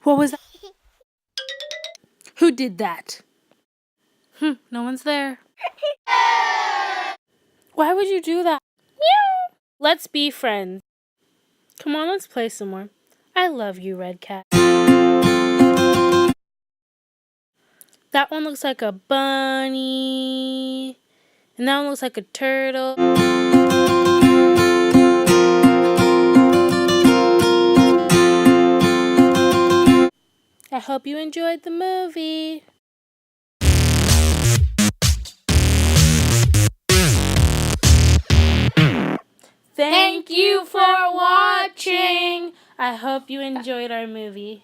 What was that? Who did that? No one's there. Why would you do that? Meow. Let's be friends. Come on, let's play some more. I love you, Red Cat. That one looks like a bunny. And that one looks like a turtle. I hope you enjoyed the movie. Thank you for watching. I hope you enjoyed our movie.